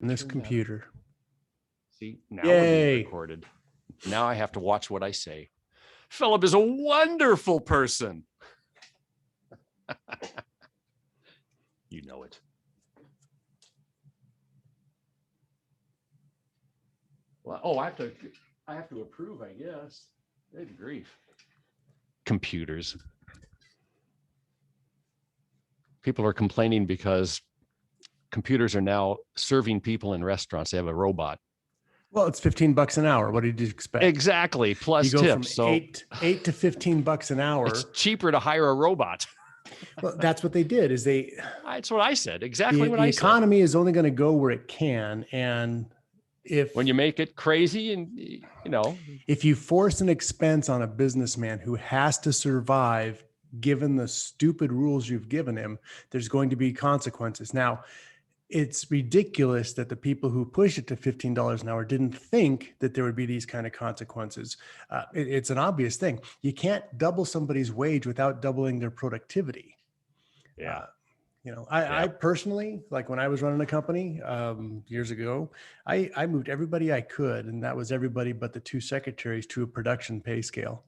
in this computer. See, now Yay. we're being recorded. Now I have to watch what I say. Philip is a wonderful person. You know it. Well, oh, I have to approve, I guess. Good grief. Computers. People are complaining because computers are now serving people in restaurants. They have a robot. Well, it's $15 an hour. What did you expect? Exactly. Plus you go tips. From eight to $15 an hour. It's cheaper to hire a robot. Well, that's what they did. That's what I said. Exactly what I said. The economy is only going to go where it can, and when you make it crazy, and if you force an expense on a businessman who has to survive, given the stupid rules you've given him, there's going to be consequences. Now, it's ridiculous that the people who push it to $15 an hour didn't think that there would be these kind of consequences. It's an obvious thing. You can't double somebody's wage without doubling their productivity. Yeah. I personally, like when I was running a company years ago, I moved everybody I could, and that was everybody but the 2 secretaries, to a production pay scale.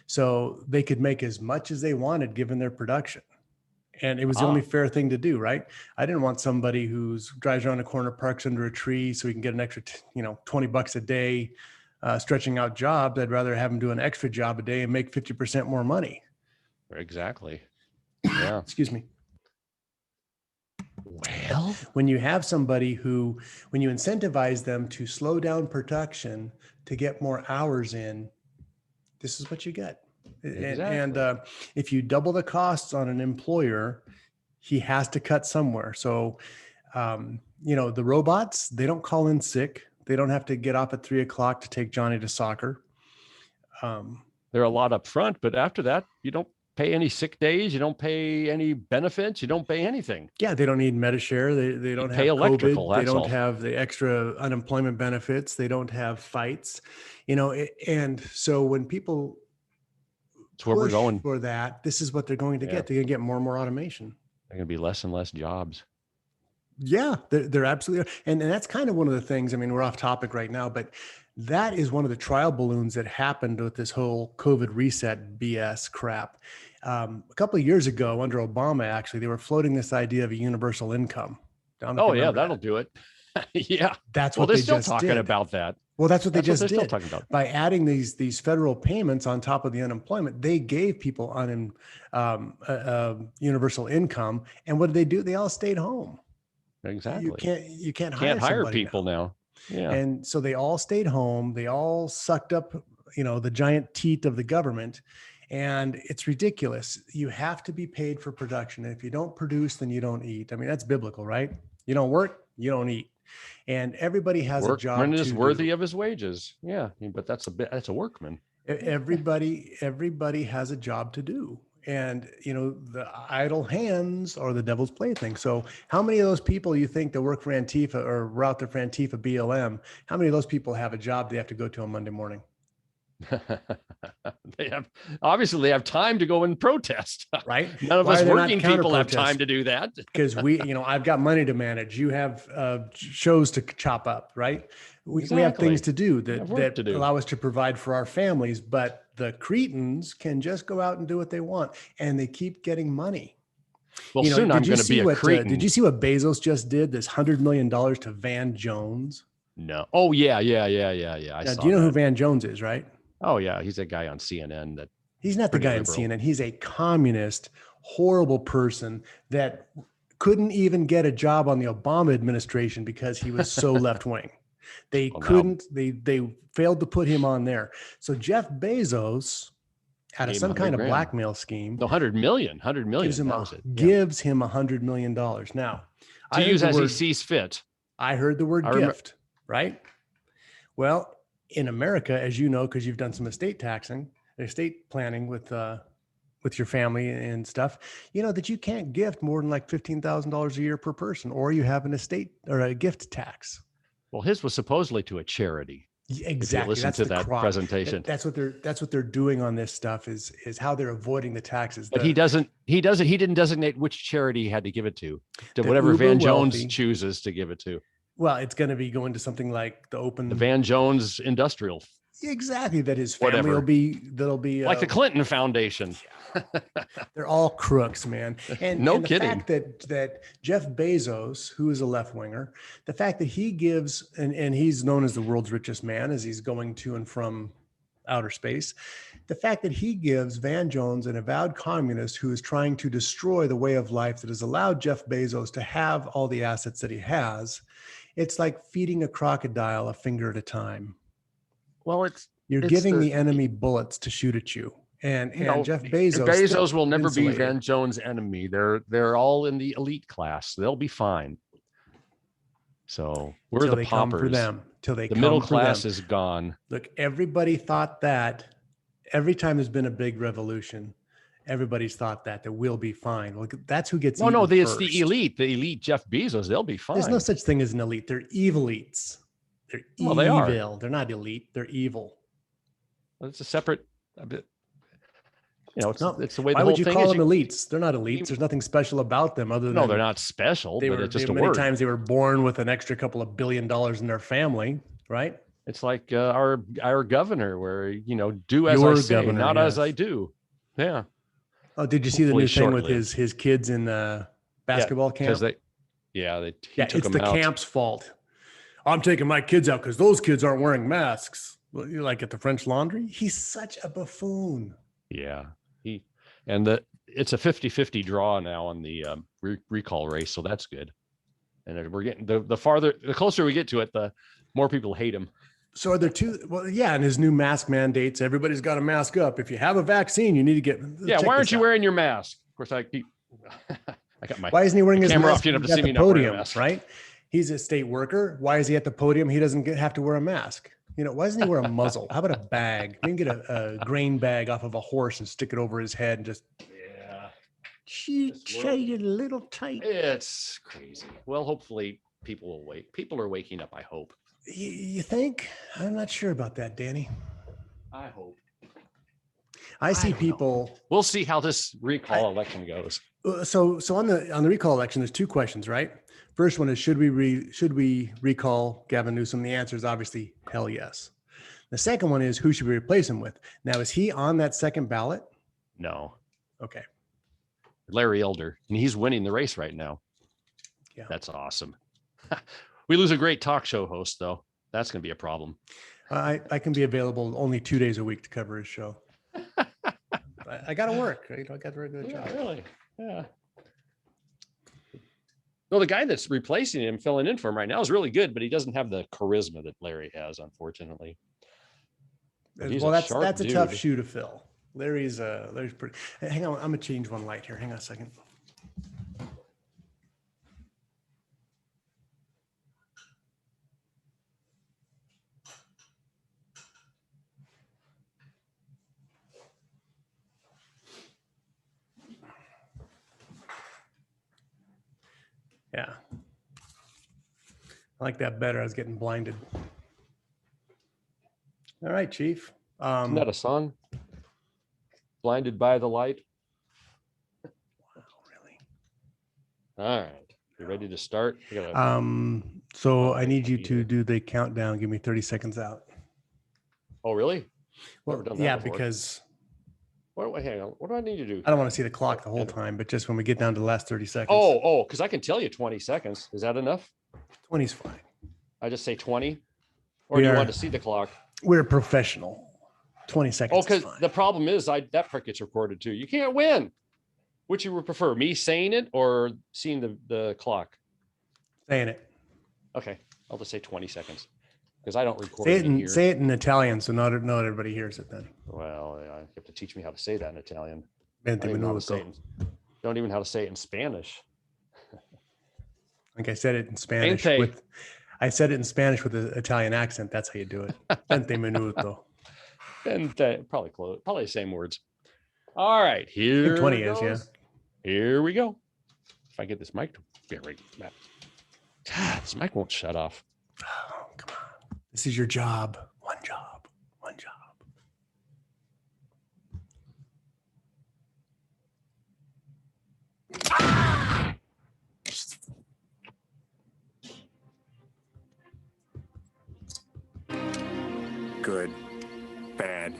So they could make as much as they wanted given their production. And it was the only fair thing to do, right? I didn't want somebody who drives around a corner, parks under a tree so he can get an extra, $20 a day stretching out jobs. I'd rather have him do an extra job a day and make 50% more money. Exactly. Yeah. Excuse me. Well, when you have somebody when you incentivize them to slow down production to get more hours in, this is what you get. Exactly. And if you double the costs on an employer, he has to cut somewhere. So, the robots, they don't call in sick. They don't have to get off at 3:00 to take Johnny to soccer. They're a lot up front, but after that, you don't pay any sick days. You don't pay any benefits. You don't pay anything. Yeah. They don't need Medishare. They don't have electrical. COVID. They don't have the extra unemployment benefits. They don't have fights, and so when people where we're going for that, this is what they're going to get. They're going to get more and more automation. They're going to be less and less jobs. Yeah, they're absolutely. And that's kind of one of the things, we're off topic right now, but that is one of the trial balloons that happened with this whole COVID reset BS crap. A couple of years ago under Obama, actually, they were floating this idea of a universal income. Oh yeah, that'll do it. Yeah. That's what they're they still just talking did. about that. Well, that's what they just did. Still talking about. By adding these federal payments on top of the unemployment, they gave people universal income. And what did they do? They all stayed home. Exactly. You can't hire people now. Yeah. And so they all stayed home. They all sucked up, the giant teat of the government. And it's ridiculous. You have to be paid for production. And if you don't produce, then you don't eat. That's biblical, right? You don't work, you don't eat. And everybody has a job. Workman is worthy of his wages. Yeah, but that's a workman. Everybody has a job to do. And, the idle hands are the devil's plaything. So how many of those people you think that work for Antifa or were out there for Antifa BLM, how many of those people have a job they have to go to on Monday morning? They have time to go and protest, right? None of us working people have time to do that because I've got money to manage. You have shows to chop up, right? We have things to do that allow us to provide for our families, but the cretins can just go out and do what they want, and they keep getting money. Well, soon I'm going to be a cretin. Did you see what Bezos just did? This $100 million to Van Jones. No. Oh yeah. Do you know who Van Jones is, right? Oh yeah, he's a guy on CNN he's not the guy on CNN. He's a communist, horrible person that couldn't even get a job on the Obama administration because he was so left-wing. They failed to put him on there. So Jeff Bezos, out of some kind of blackmail scheme, the $100 million gives him $100 million. Now, to use as he sees fit. I heard the word gift, right? Well, in America, as you know, because you've done some estate planning with your family and stuff, that you can't gift more than like $15,000 a year per person, or you have an estate or a gift tax. Well, his was supposedly to a charity. Exactly. Listen to that presentation. That's what they're doing on this stuff is how they're avoiding the taxes. But he didn't designate which charity he had to give it to whatever Van Jones chooses to give it to. Well, it's going to be going to something like the open. The Van Jones Industrial. Exactly. That his family Whatever. that'll be like the Clinton Foundation. They're all crooks, man. And No and the kidding. fact that Jeff Bezos, who is a left winger, the fact that he gives, and he's known as the world's richest man as he's going to and from outer space, the fact that he gives Van Jones, an avowed communist who is trying to destroy the way of life that has allowed Jeff Bezos to have all the assets that he has, it's like feeding a crocodile a finger at a time. Well, You're giving the enemy bullets to shoot at you. And Jeff Bezos will never be Van Jones' enemy. They're all in the elite class. They'll be fine. So we're the paupers. For them till they the middle class is gone. Look, everybody thought that. Every time there's been a big revolution, everybody's thought that we'll be fine. Look, that's who gets. It's the elite. The elite Jeff Bezos. They'll be fine. There's no such thing as an elite. They're evil elites. They're evil. They are. They're not elite. They're evil. It's a separate. It's the way. Why would you call them elites? They're not elites. There's nothing special about them other than they're not special. But it's just a word. Many times they were born with an extra couple of $1 billion in their family, right? It's like our governor, where do as I say, not as I do. Yeah. Oh, did you see the new thing with his kids in the basketball camp? It's the camp's fault. I'm taking my kids out because those kids aren't wearing masks. Like at the French Laundry. He's such a buffoon. Yeah. It's a 50-50 draw now on the recall race, so that's good. And we're getting the closer we get to it, the more people hate him. So are there two? Well, yeah, and his new mask mandates. Everybody's got to mask up. If you have a vaccine, you need to get. Yeah, why aren't you wearing your mask? Of course, I got my. Why isn't he wearing his camera mask? off? You have to see me podium, right? He's a state worker. Why is he at the podium? He doesn't have to wear a mask. Why doesn't he wear a muzzle? How about a bag? We can get a grain bag off of a horse and stick it over his head and just. Yeah. She shaded a little tight. It's crazy. Well, hopefully people will wake. People are waking up. I hope. You think? I'm not sure about that, Danny. I hope. I see people. Know. We'll see how this recall election goes. So on the recall election, there's two questions, right? First one is should we recall Gavin Newsom? The answer is obviously hell yes. The second one is who should we replace him with? Now, is he on that second ballot? No. Okay. Larry Elder, and he's winning the race right now. Yeah, that's awesome. We lose a great talk show host, though. That's going to be a problem. I can be available only 2 days a week to cover his show. I got to work. I got to do a good job. Really? Yeah. Well, the guy that's replacing him, filling in for him right now, is really good, but he doesn't have the charisma that Larry has, unfortunately. Well, that's a tough shoe to fill. Larry's pretty. Hang on, I'm gonna change one light here. Hang on a second. Yeah. I like that better. I was getting blinded. All right, Chief. Isn't that a song? Blinded by the light. Wow, really? All right. You ready to start? So I need you to do the countdown. Give me 30 seconds out. Oh, really? Well, yeah, because hang on. What do I need to do? I don't want to see the clock the whole time, but just when we get down to the last 30 seconds. Oh, because I can tell you 20 seconds. Is that enough? 20 is fine. I just say 20? Or do you want to see the clock? We're professional. 20 seconds. Oh, because the problem is that part gets recorded too. You can't win. Which you would prefer, me saying it or seeing the clock? Saying it. Okay. I'll just say 20 seconds. Because I don't record it. Say it in Italian so not everybody hears it then. Well, you have to teach me how to say that in Italian. Don't even know how to say it in Spanish. I think I said it in Spanish I said it in Spanish with an Italian accent. That's how you do it. 20 minuto. Probably close. Probably the same words. All right. Here 20 is, yeah. Here we go. If I get this mic to be right. This mic won't shut off. Oh, come on. This is your job. One job. One job. good, bad.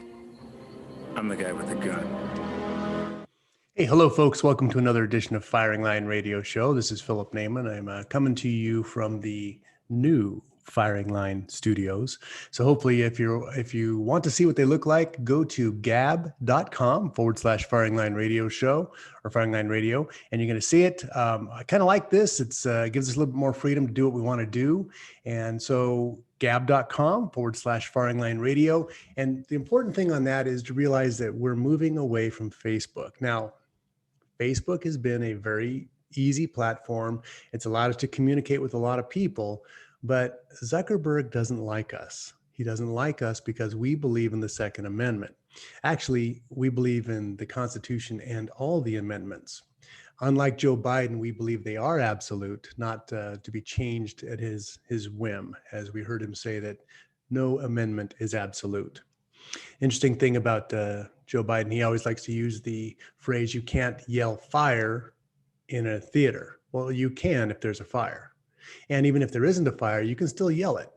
I'm the guy with the gun. Hey, hello, folks. Welcome to another edition of Firing Line Radio Show. This is Philip Naiman. I'm coming to you from the new Firing Line Studios. So hopefully, if you want to see what they look like, go to gab.com/Firing Line Radio Show or Firing Line Radio, and you're going to see it. I kind of like this. It gives us a little bit more freedom to do what we want to do. And so gab.com/Firing Line Radio. And the important thing on that is to realize that we're moving away from Facebook. Now, Facebook has been a very easy platform. It's allowed us to communicate with a lot of people, but Zuckerberg doesn't like us. He doesn't like us because we believe in the Second Amendment. Actually, we believe in the Constitution and all the amendments. Unlike Joe Biden, we believe they are absolute, not to be changed at his whim, as we heard him say that no amendment is absolute. Interesting thing about Joe Biden, he always likes to use the phrase, you can't yell fire in a theater. Well, you can if there's a fire. And even if there isn't a fire, you can still yell it.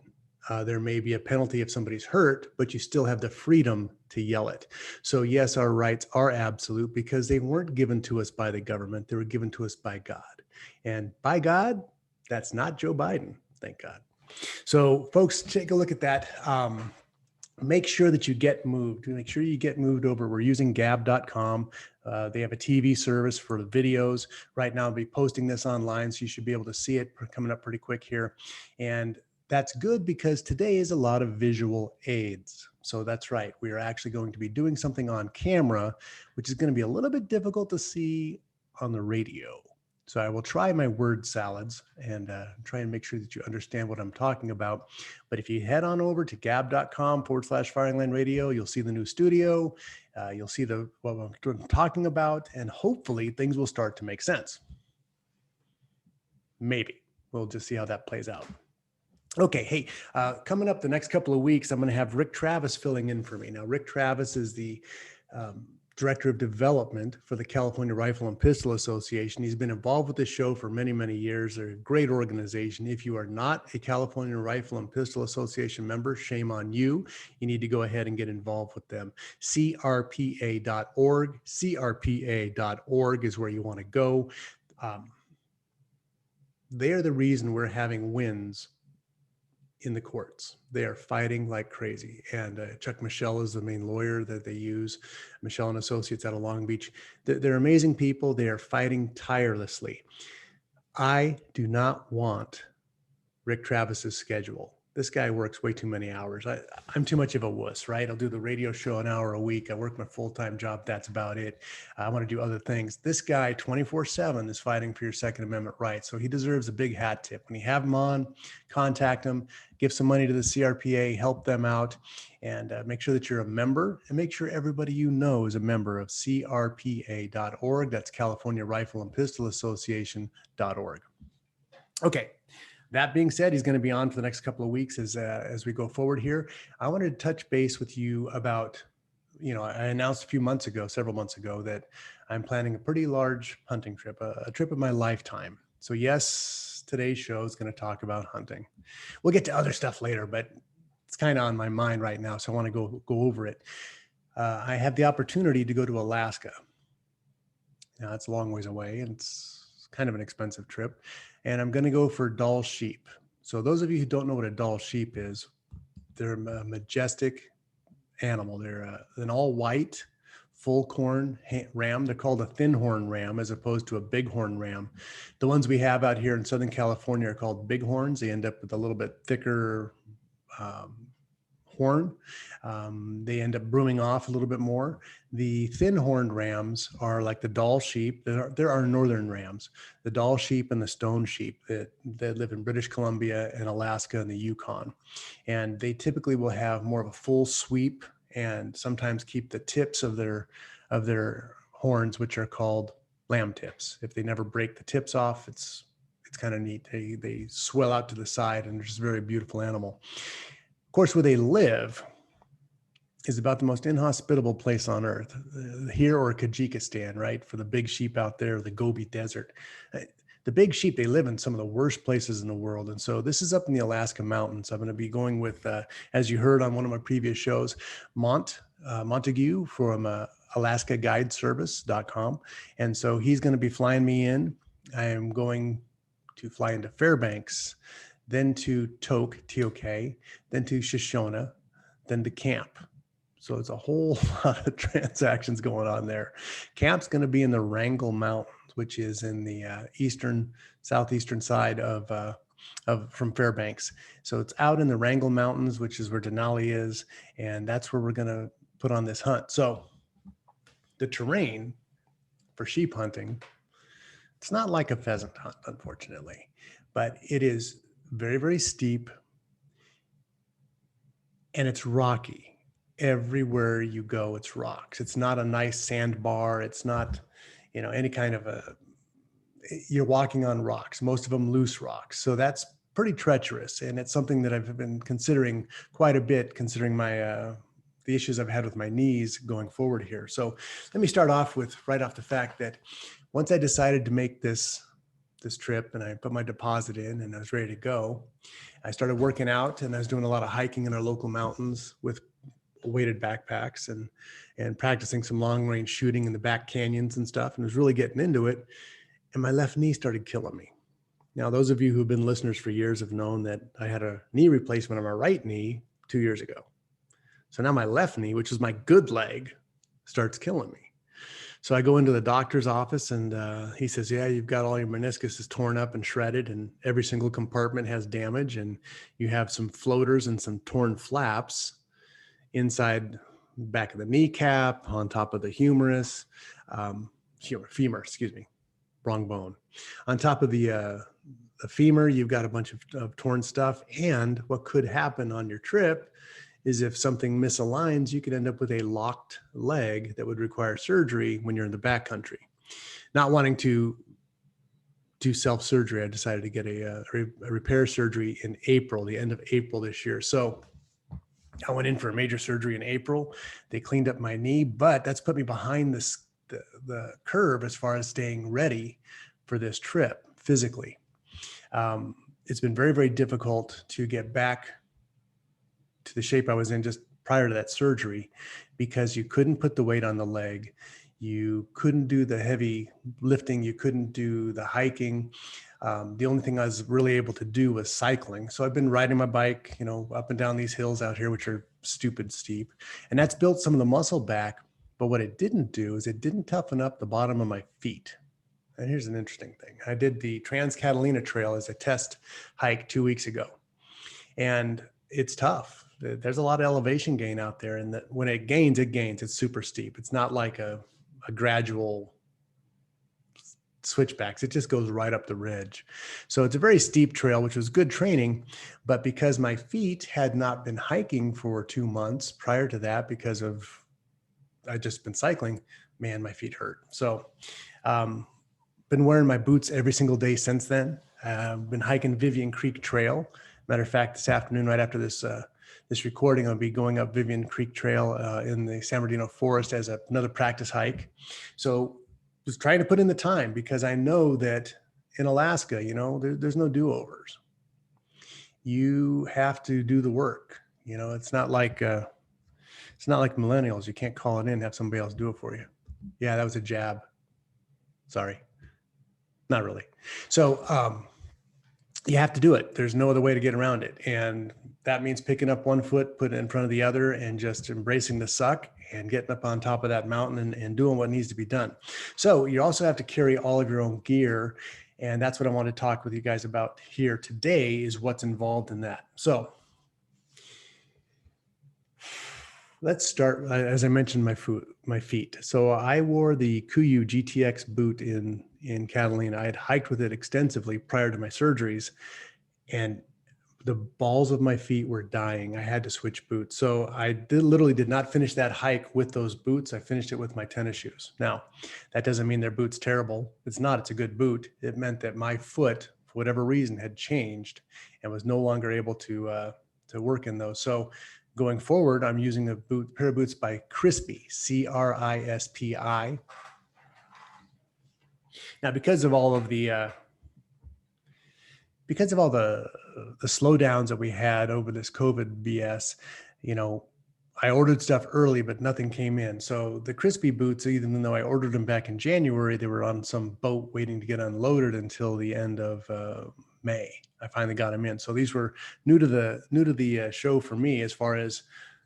There may be a penalty if somebody's hurt, but you still have the freedom to yell it. So yes, our rights are absolute because they weren't given to us by the government. They were given to us by God. And by God, that's not Joe Biden, thank God. So folks, take a look at that. Make sure that you get moved. Make sure you get moved over. We're using gab.com. They have a TV service for the videos. Right now, I'll be posting this online, so you should be able to see it coming up pretty quick here. And that's good because today is a lot of visual aids. So that's right. We are actually going to be doing something on camera, which is going to be a little bit difficult to see on the radio. So I will try my word salads and try and make sure that you understand what I'm talking about. But if you head on over to gab.com/Firing Line Radio, you'll see the new studio. You'll see what I'm talking about, and hopefully things will start to make sense. Maybe. We'll just see how that plays out. Okay, hey, coming up the next couple of weeks, I'm going to have Rick Travis filling in for me. Now, Rick Travis is the Director of Development for the California Rifle and Pistol Association. He's been involved with this show for many, many years. They're a great organization. If you are not a California Rifle and Pistol Association member, shame on you. You need to go ahead and get involved with them. CRPA.org. CRPA.org is where you want to go. They're the reason we're having wins in the courts. They are fighting like crazy. And Chuck Michelle is the main lawyer that they use. Michelle and Associates out of Long Beach. They're amazing people. They are fighting tirelessly. I do not want Rick Travis's schedule. This guy works way too many hours. I'm too much of a wuss, right? I'll do the radio show an hour a week. I work my full-time job. That's about it. I want to do other things. This guy 24/7 is fighting for your Second Amendment rights. So he deserves a big hat tip. When you have him on, contact him, give some money to the CRPA, help them out, and make sure that you're a member, and make sure everybody you know is a member of CRPA.org. That's California Rifle and Pistol Association.org. Okay. That being said, he's going to be on for the next couple of weeks as we go forward here. I wanted to touch base with you about, I announced several months ago, that I'm planning a pretty large hunting trip, a trip of my lifetime. So yes, today's show is going to talk about hunting. We'll get to other stuff later, but it's kind of on my mind right now, so I want to go over it. I have the opportunity to go to Alaska. Now, it's a long ways away, and it's kind of an expensive trip. And I'm going to go for Dall Sheep. So those of you who don't know what a Dall Sheep is, they're a majestic animal. They're an all white, full corn ram. They're called a thin horn ram as opposed to a bighorn ram. The ones we have out here in Southern California are called bighorns. They end up with a little bit thicker horn. They end up brooming off a little bit more. The thin horned rams are like the Dall sheep. There are northern rams, the Dall sheep and the stone sheep that live in British Columbia and Alaska and the Yukon. And they typically will have more of a full sweep and sometimes keep the tips of their horns, which are called lamb tips. If they never break the tips off, it's kind of neat. They swell out to the side and they're just a very beautiful animal. Of course, where they live is about the most inhospitable place on earth, here or Kyrgyzstan, right? For the big sheep out there, the Gobi Desert. the big sheep, they live in some of the worst places in the world. And so this is up in the Alaska mountains. I'm going to be going with, as you heard on one of my previous shows, Montague from AlaskaGuideService.com. And so he's going to be flying me in. I am going to fly into Fairbanks, then to Tok, T-O-K, then to Shoshone, then to camp. So it's a whole lot of transactions going on there. Camp's going to be in the Wrangell Mountains, which is in the southeastern side of from Fairbanks. So it's out in the Wrangell Mountains, which is where Denali is, and that's where we're going to put on this hunt. So the terrain for sheep hunting, it's not like a pheasant hunt, unfortunately, but it is very, very steep, and it's rocky. Everywhere you go, it's rocks. It's not a nice sandbar. It's not, any kind of you're walking on rocks, most of them loose rocks. So that's pretty treacherous. And it's something that I've been considering quite a bit, considering the issues I've had with my knees going forward here. So let me start off with right off the fact that once I decided to make this trip and I put my deposit in and I was ready to go, I started working out and I was doing a lot of hiking in our local mountains with weighted backpacks and practicing some long range shooting in the back canyons and stuff, and was really getting into it. And my left knee started killing me. Now, those of you who've been listeners for years have known that I had a knee replacement on my right knee 2 years ago. So now my left knee, which is my good leg, starts killing me. So I go into the doctor's office and he says, yeah, you've got all your meniscus is torn up and shredded and every single compartment has damage and you have some floaters and some torn flaps inside back of the kneecap, on top of the femur, wrong bone. On top of the femur, you've got a bunch of torn stuff. And what could happen on your trip is if something misaligns, you could end up with a locked leg that would require surgery when you're in the backcountry. Not wanting to do self-surgery, I decided to get a repair surgery in April, the end of April this year. So I went in for a major surgery in April. They cleaned up my knee, but that's put me behind the curve as far as staying ready for this trip physically. It's been very, very difficult to get back to the shape I was in just prior to that surgery because you couldn't put the weight on the leg. You couldn't do the heavy lifting. You couldn't do the hiking. The only thing I was really able to do was cycling. So I've been riding my bike, up and down these hills out here, which are stupid steep. And that's built some of the muscle back. But what it didn't do is it didn't toughen up the bottom of my feet. And here's an interesting thing. I did the Trans-Catalina Trail as a test hike 2 weeks ago. And it's tough. There's a lot of elevation gain out there. And when it gains. It's super steep. It's not like a gradual switchbacks. It just goes right up the ridge. So it's a very steep trail, which was good training. But because my feet had not been hiking for 2 months prior to that, because of I'd just been cycling, man, my feet hurt. So been wearing my boots every single day since then. Been hiking Vivian Creek Trail. Matter of fact, this afternoon, right after this recording, I'll be going up Vivian Creek Trail in the San Bernardino Forest as another practice hike. So was trying to put in the time because I know that in Alaska, there's no do-overs. You have to do the work. It's not like millennials. You can't call it in and have somebody else do it for you. Yeah, that was a jab. Sorry. Not really. So you have to do it. There's no other way to get around it. And that means picking up one foot, putting it in front of the other, and just embracing the suck and getting up on top of that mountain and doing what needs to be done. So you also have to carry all of your own gear. And that's what I want to talk with you guys about here today is what's involved in that. So let's start, as I mentioned, my feet. So I wore the Kuiu GTX boot in Catalina. I had hiked with it extensively prior to my surgeries, and the balls of my feet were dying. I had to switch boots. So I literally did not finish that hike with those boots. I finished it with my tennis shoes. Now, that doesn't mean their boot's terrible. It's not. It's a good boot. It meant that my foot, for whatever reason, had changed and was no longer able to work in those. So going forward, I'm using a pair of boots by Crispi, C-R-I-S-P-I. Now, because of all of the because of all the slowdowns that we had over this COVID BS, you know, I ordered stuff early, but nothing came in. So the crispy boots, even though I ordered them back in January, they were on some boat waiting to get unloaded until the end of May. I finally got them in. So these were new to the show for me as far as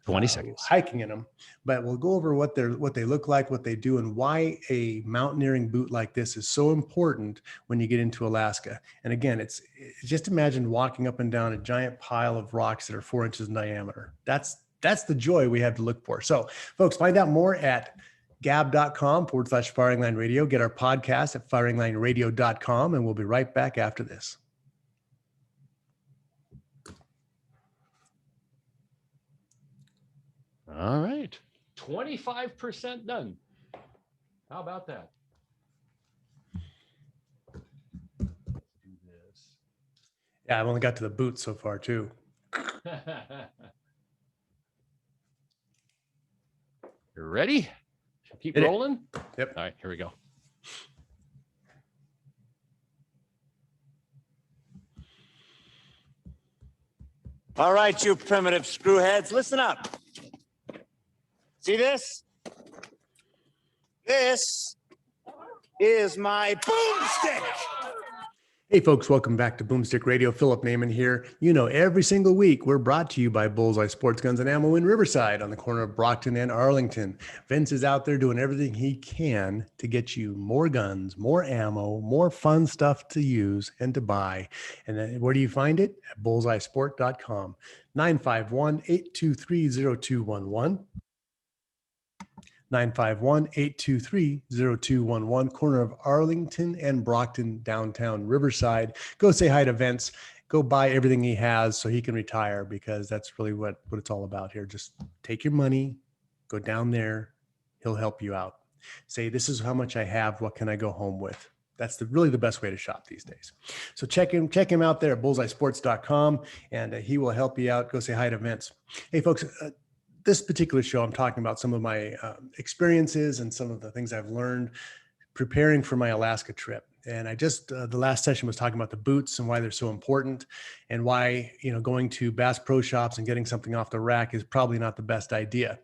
20 seconds. hiking in them. But we'll go over what they look like, what they do, and why a mountaineering boot like this is so important when you get into Alaska. And again, it's just imagine walking up and down a giant pile of rocks that are 4 inches in diameter. That's the joy we have to look for. So folks, find out more at gab.com/Firing Line Radio. Get our podcast at firinglineradio.com, and we'll be right back after this. All right. 25% done. How about that? Let's do this. Yeah, I've only got to the boots so far too. You're ready? Keep Hit it. rolling? Yep. All right, here we go. All right, you primitive screwheads, listen up. See this? This is my boomstick. Hey folks, welcome back to Boomstick Radio. Philip Naiman here. You know, every single week we're brought to you by Bullseye Sports Guns and Ammo in Riverside on the corner of Brockton and Arlington. Vince is out there doing everything he can to get you more guns, more ammo, more fun stuff to use and to buy. And then where do you find it? At bullseyesport.com. 951-823-0211. 951-823-0211, corner of Arlington and Brockton, downtown Riverside. Go say hi to Vince. Go buy everything he has so he can retire, because that's really what it's all about here. Just take your money, go down there. He'll help you out. Say, this is how much I have. What can I go home with? That's really the best way to shop these days. So check him out there at bullseyesports.com, and he will help you out. Go say hi to Vince. Hey, folks, this particular show, I'm talking about some of my experiences and some of the things I've learned preparing for my Alaska trip. And I just, the last session was talking about the boots and why they're so important, and why, you know, going to Bass Pro Shops and getting something off the rack is probably not the best idea.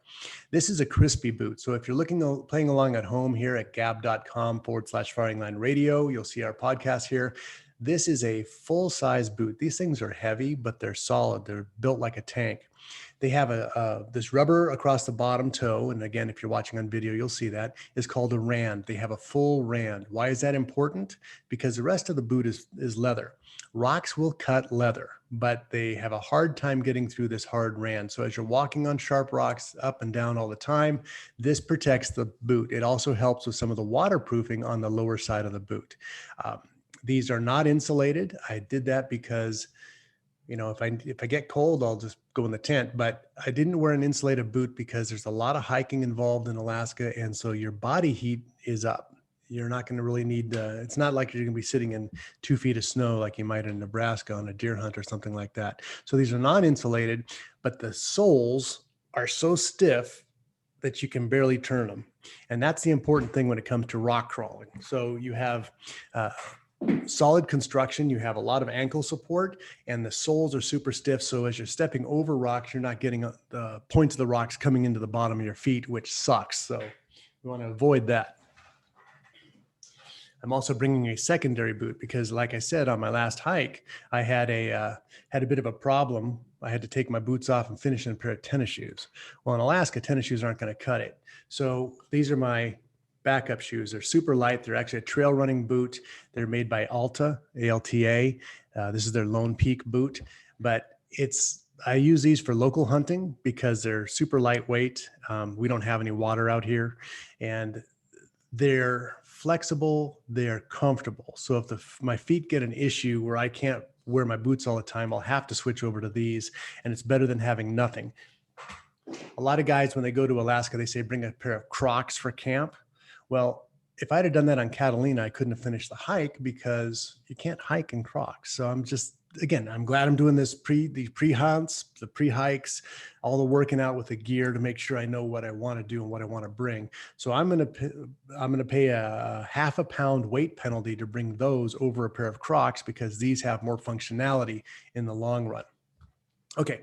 This is a crispy boot. So if you're playing along at home here at gab.com/Firing Line Radio, you'll see our podcast here. This is a full-size boot. These things are heavy, but they're solid. They're built like a tank. They have this rubber across the bottom toe. And again, if you're watching on video, you'll see that is called a rand. They have a full rand. Why is that important? Because the rest of the boot is leather. Rocks will cut leather, but they have a hard time getting through this hard rand. So as you're walking on sharp rocks up and down all the time, this protects the boot. It also helps with some of the waterproofing on the lower side of the boot. These are not insulated. I did that because, you know, if I get cold, I'll just go in the tent. But I didn't wear an insulated boot because there's a lot of hiking involved in Alaska, and so your body heat is up. You're not going to really need. It's not like you're going to be sitting in 2 feet of snow like you might in Nebraska on a deer hunt or something like that. So these are not insulated, but the soles are so stiff that you can barely turn them, and that's the important thing when it comes to rock crawling. So you have solid construction, you have a lot of ankle support, and the soles are super stiff. So as you're stepping over rocks, you're not getting the points of the rocks coming into the bottom of your feet, which sucks. So we want to avoid that. I'm also bringing a secondary boot because, like I said, on my last hike, I had a bit of a problem. I had to take my boots off and finish in a pair of tennis shoes. Well, in Alaska, tennis shoes aren't going to cut it. So these are my backup shoes. They're super light. They're actually a trail running boot. They're made by Alta, A-L-T-A. This is their Lone Peak boot, but I use these for local hunting because they're super lightweight. We don't have any water out here, and they're flexible. They're comfortable. So if my feet get an issue where I can't wear my boots all the time, I'll have to switch over to these, and it's better than having nothing. A lot of guys, when they go to Alaska, they say, bring a pair of Crocs for camp. Well, if I'd have done that on Catalina, I couldn't have finished the hike because you can't hike in Crocs. So I'm just again, I'm glad I'm doing these pre-hunts, the pre-hikes, all the working out with the gear to make sure I know what I want to do and what I want to bring. So I'm going to pay a half a pound weight penalty to bring those over a pair of Crocs because these have more functionality in the long run. Okay,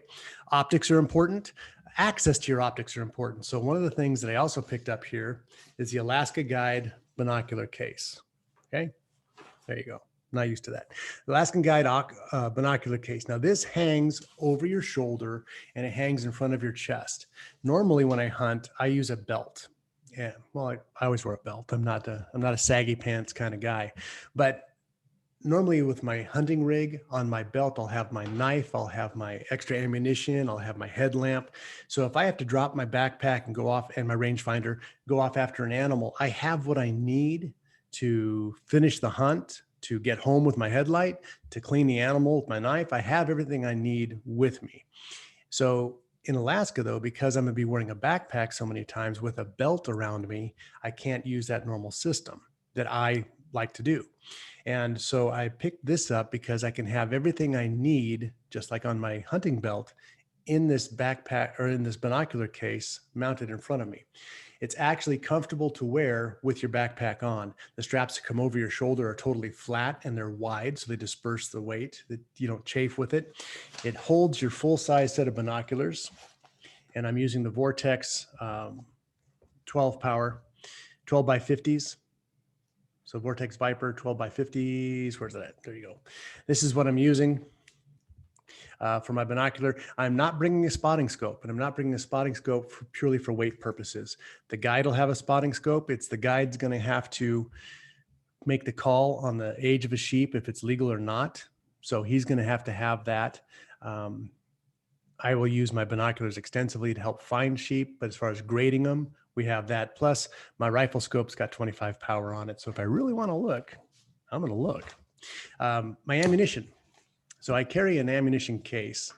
optics are important. Access to your optics are important. So one of the things that I also picked up here is the Alaska Guide binocular case. Okay, there you go. Not used to that. The Alaskan Guide binocular case. Now this hangs over your shoulder and it hangs in front of your chest. Normally when I hunt, I use a belt. Yeah, well, I always wear a belt. I'm not a saggy pants kind of guy, but normally with my hunting rig on my belt, I'll have my knife, I'll have my extra ammunition, I'll have my headlamp. So if I have to drop my backpack and go off and my rangefinder, go off after an animal, I have what I need to finish the hunt, to get home with my headlight, to clean the animal with my knife. I have everything I need with me. So in Alaska though, because I'm gonna be wearing a backpack so many times with a belt around me, I can't use that normal system that I like to do. And so I picked this up because I can have everything I need, just like on my hunting belt, in this backpack or in this binocular case mounted in front of me. It's actually comfortable to wear with your backpack on. The straps that come over your shoulder are totally flat and they're wide, so they disperse the weight, that you don't chafe with it. It holds your full size set of binoculars. And I'm using the Vortex 12 power, 12 by 50s. So Vortex Viper 12 by 50s. Where's that at? There you go. This is what I'm using for my binocular. I'm not bringing a spotting scope, and I'm not bringing a spotting scope purely for weight purposes. The guide will have a spotting scope. It's the guide's going to have to make the call on the age of a sheep, if it's legal or not. So he's going to have that. I will use my binoculars extensively to help find sheep, but as far as grading them, we have that. Plus my rifle scope's got 25 power on it. So if I really want to look, I'm going to look. My ammunition. So I carry an ammunition case.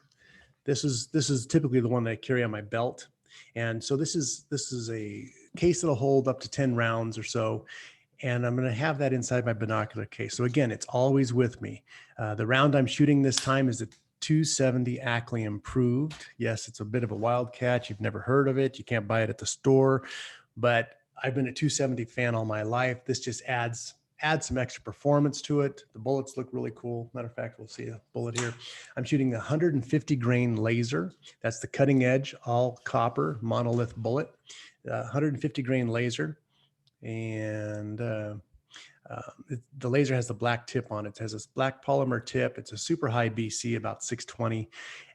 This is typically the one that I carry on my belt. And so this is a case that'll hold up to 10 rounds or so. And I'm going to have that inside my binocular case. So again, it's always with me. The round I'm shooting this time is a 270 Ackley improved. Yes, it's a bit of a wildcat. You've never heard of it. You can't buy it at the store, but I've been a 270 fan all my life. This just adds some extra performance to it. The bullets look really cool. Matter of fact, we'll see a bullet here. I'm shooting a 150 grain laser. That's the cutting edge, all copper monolith bullet, 150 grain laser. And the laser has the black tip on it. It has this black polymer tip. It's a super high BC, about 620,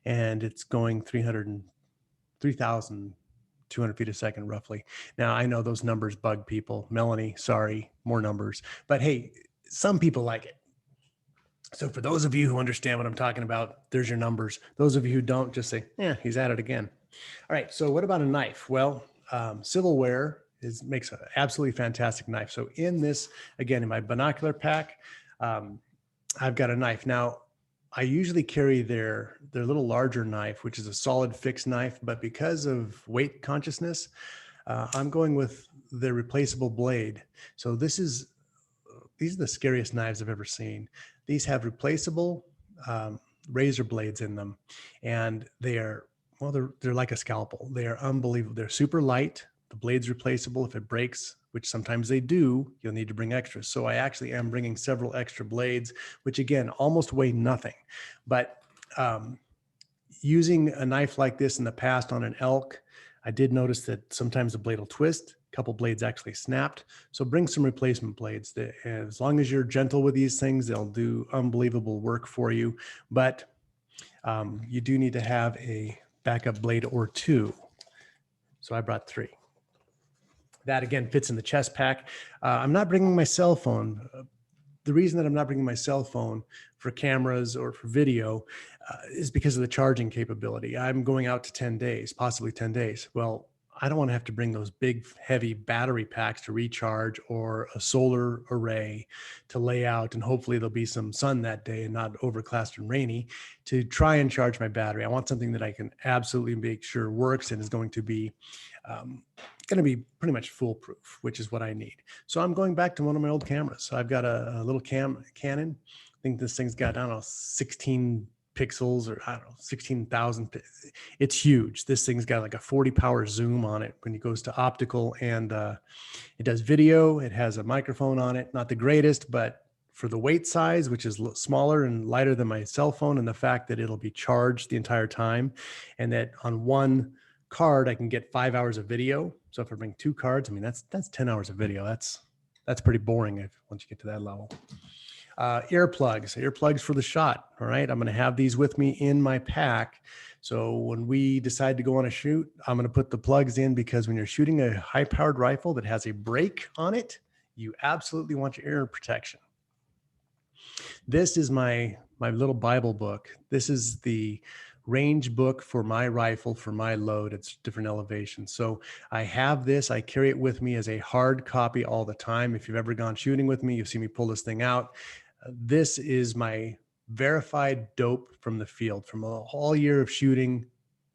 and it's going 3,200 feet a second, roughly. Now, I know those numbers bug people. Melanie, sorry, more numbers. But hey, some people like it. So for those of you who understand what I'm talking about, there's your numbers. Those of you who don't, just say, yeah, he's at it again. All right, so what about a knife? Well, Civilware makes an absolutely fantastic knife. So in this, again, in my binocular pack, I've got a knife. Now, I usually carry their little larger knife, which is a solid fixed knife, but because of weight consciousness, I'm going with the replaceable blade. So these are the scariest knives I've ever seen. These have replaceable razor blades in them, and they're like a scalpel. They are unbelievable. They're super light. The blade's replaceable. If it breaks, which sometimes they do, you'll need to bring extras. So I actually am bringing several extra blades, which again, almost weigh nothing. But using a knife like this in the past on an elk, I did notice that sometimes the blade will twist. A couple blades actually snapped. So bring some replacement blades. As long as you're gentle with these things, they'll do unbelievable work for you. But you do need to have a backup blade or two. So I brought 3. That again fits in the chest pack. I'm not bringing my cell phone. The reason that I'm not bringing my cell phone for cameras or for video is because of the charging capability. I'm going out to 10 days, possibly 10 days. Well, I don't want to have to bring those big, heavy battery packs to recharge or a solar array to lay out. And hopefully there'll be some sun that day and not overcast and rainy to try and charge my battery. I want something that I can absolutely make sure works and is going to be pretty much foolproof, which is what I need. So I'm going back to one of my old cameras. So I've got a little Canon think this thing's got, I don't know, 16 pixels or I don't know, 16,000. It's huge. This thing's got like a 40 power zoom on it when it goes to optical, and it does video. It has a microphone on it. Not the greatest, but for the weight size, which is smaller and lighter than my cell phone, and the fact that it'll be charged the entire time, and that on one card I can get 5 hours of video. So if I bring 2 cards, I mean that's 10 hours of video. That's pretty boring once you get to that level. Earplugs for the shot. All right, I'm going to have these with me in my pack. So when we decide to go on a shoot, I'm going to put the plugs in, because when you're shooting a high-powered rifle that has a brake on it, you absolutely want your ear protection. This is my little Bible book. This is the range book for my rifle, for my load. It's different elevations. So I have this, I carry it with me as a hard copy all the time. If you've ever gone shooting with me, you've seen me pull this thing out. This is my verified dope from the field, from a whole year of shooting.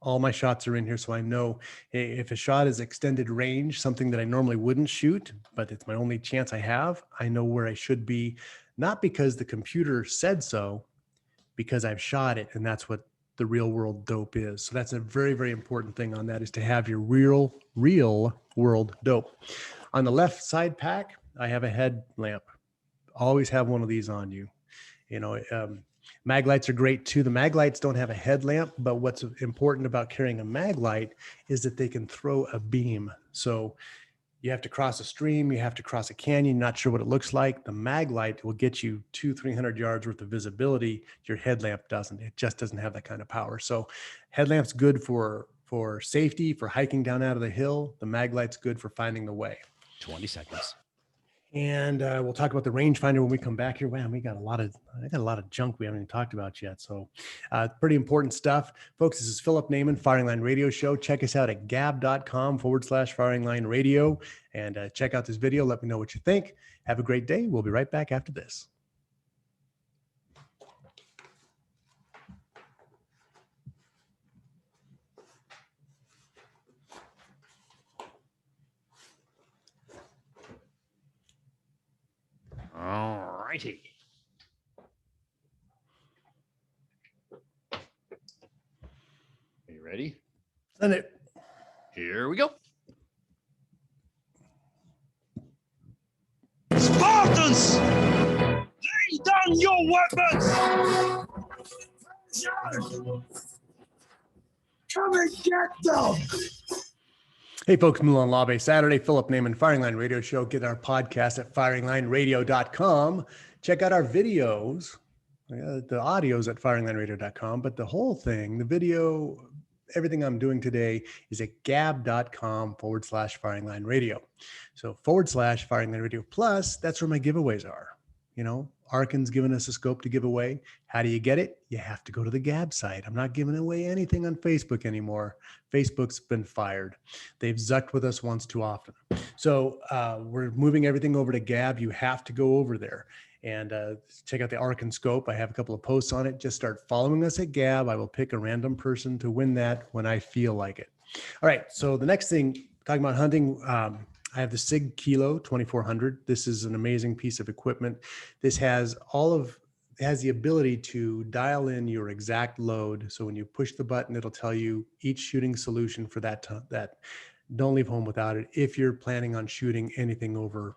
All my shots are in here. So I know if a shot is extended range, something that I normally wouldn't shoot, but it's my only chance I have, I know where I should be. Not because the computer said so, because I've shot it, and that's what the real world dope is. So that's a very, very important thing on that, is to have your real world dope. On the left side pack, I have a headlamp. Always have one of these on you. You know, mag lights are great too. The mag lights don't have a headlamp, but what's important about carrying a mag light is that they can throw a beam. So you have to cross a stream, you have to cross a canyon, not sure what it looks like. The mag light will get you 200-300 yards worth of visibility. Your headlamp doesn't. It just doesn't have that kind of power. So headlamp's good for safety, for hiking down out of the hill. The mag light's good for finding the way. 20 seconds. And we'll talk about the rangefinder when we come back here. Man, I got a lot of junk we haven't even talked about yet. So pretty important stuff. Folks, this is Philip Naiman, Firing Line Radio Show. Check us out at gab.com/Firing Line Radio, and check out this video. Let me know what you think. Have a great day. We'll be right back after this. All righty. Are you ready? Send it. Here we go. Spartans! Lay down your weapons! Come and get them! Hey folks, Mulan Labe, Saturday, Philip Naiman, Firing Line Radio Show. Get our podcast at firinglineradio.com. Check out our videos, the audio's at firinglineradio.com, but the whole thing, the video, everything I'm doing today is at gab.com/Firing Line Radio. So /Firing Line Radio Plus, that's where my giveaways are. You know, Arkin's given us a scope to give away. How do you get it? You have to go to the Gab site. I'm not giving away anything on Facebook anymore. Facebook's been fired. They've zucked with us once too often. So we're moving everything over to Gab. You have to go over there and check out the Arkin scope. I have a couple of posts on it. Just start following us at Gab. I will pick a random person to win that when I feel like it. All right. So the next thing, talking about hunting, I have the Sig Kilo 2400. This is an amazing piece of equipment. This has the ability to dial in your exact load. So when you push the button, it'll tell you each shooting solution for that. Don't leave home without it. If you're planning on shooting anything over,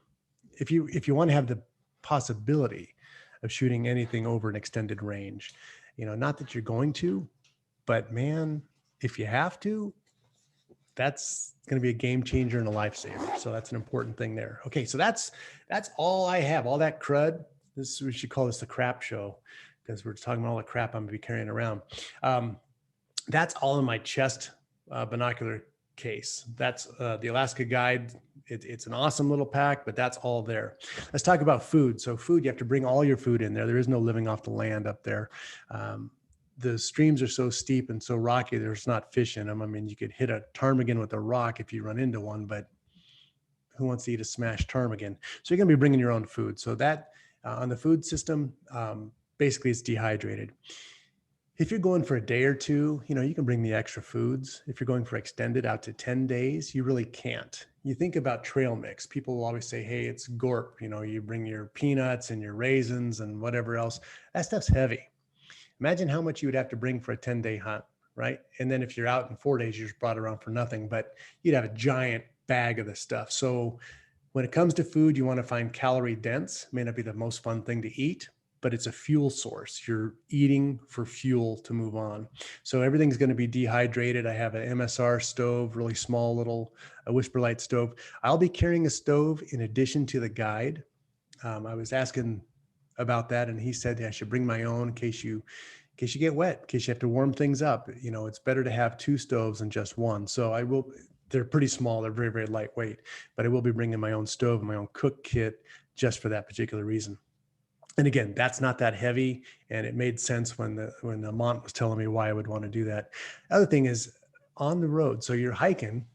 if you want to have the possibility of shooting anything over an extended range, you know, not that you're going to, but man, if you have to, that's going to be a game changer and a lifesaver. So that's an important thing there. Okay. So that's all I have, all that crud. We should call this the crap show, because we're talking about all the crap I'm going to be carrying around. That's all in my chest binocular case. That's the Alaska Guide. It's an awesome little pack, but that's all there. Let's talk about food. So food, you have to bring all your food in there. There is no living off the land up there. The streams are so steep and so rocky, there's not fish in them. I mean, you could hit a ptarmigan with a rock if you run into one, but who wants to eat a smashed ptarmigan? So you're going to be bringing your own food. So that on the food system, basically it's dehydrated. If you're going for a day or two, you can bring the extra foods. If you're going for extended out to 10 days, you really can't. You think about trail mix. People will always say, hey, it's gorp. You bring your peanuts and your raisins and whatever else. That stuff's heavy. Imagine how much you would have to bring for a 10-day hunt, right? And then if you're out in 4 days, you just brought it around for nothing, but you'd have a giant bag of this stuff. So when it comes to food, you want to find calorie dense. May not be the most fun thing to eat, but it's a fuel source. You're eating for fuel to move on. So everything's going to be dehydrated. I have an Msr stove, really small little Whisper Light stove. I'll be carrying a stove in addition to the guide. I was asking about that, and he said I should bring my own in case you get wet, in case you have to warm things up. It's better to have 2 stoves than just one. So I will. They're pretty small. They're very, very lightweight, but I will be bringing my own stove and my own cook kit just for that particular reason. And again, that's not that heavy, and it made sense when the Mont was telling me why I would want to do that. Other thing is on the road. So you're hiking,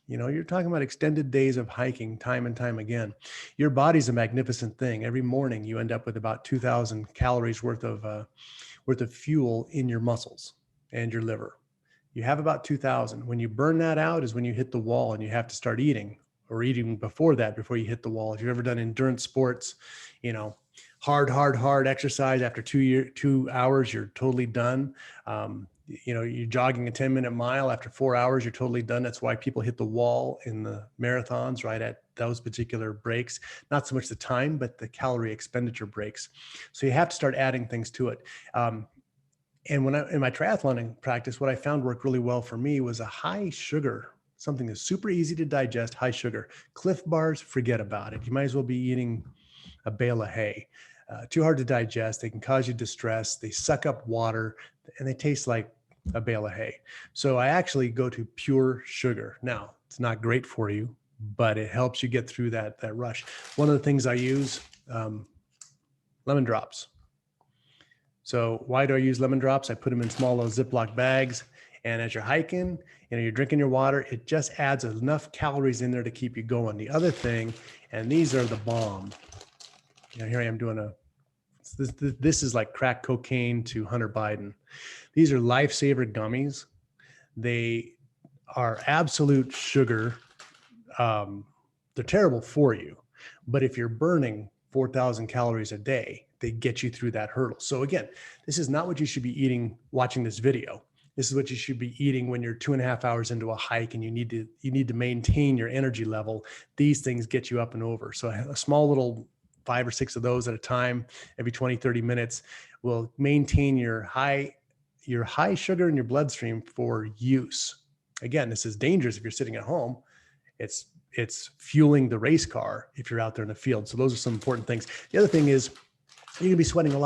you're talking about extended days of hiking time and time again. Your body's a magnificent thing. Every morning you end up with about 2,000 calories worth of fuel in your muscles and your liver. You have about 2,000. When you burn that out is when you hit the wall and you have to start eating, or eating before that, before you hit the wall. If you've ever done endurance sports, hard exercise, after 2 hours, you're totally done. You're jogging a 10-minute mile. After 4 hours, you're totally done. That's why people hit the wall in the marathons, right at those particular breaks. Not so much the time, but the calorie expenditure breaks. So you have to start adding things to it. And when in my triathloning practice, what I found worked really well for me was a high sugar, something that's super easy to digest, high sugar. Cliff Bars, forget about it. You might as well be eating a bale of hay. Too hard to digest. They can cause you distress. They suck up water, and they taste like a bale of hay. So I actually go to pure sugar. Now, it's not great for you, but it helps you get through that rush. One of the things I use, lemon drops. So why do I use lemon drops? I put them in small little Ziploc bags. And as you're hiking, you're drinking your water, it just adds enough calories in there to keep you going. The other thing, and these are the bomb. Here I am doing this is like crack cocaine to Hunter Biden. These are Lifesaver Gummies. They are absolute sugar. They're terrible for you. But if you're burning 4,000 calories a day, they get you through that hurdle. So again, this is not what you should be eating watching this video. This is what you should be eating when you're 2.5 hours into a hike and you need to maintain your energy level. These things get you up and over. So a small little 5 or 6 of those at a time, every 20, 30 minutes will maintain your high sugar in your bloodstream for use. Again, this is dangerous if you're sitting at home. It's fueling the race car if you're out there in the field. So those are some important things. The other thing is you're going to be sweating a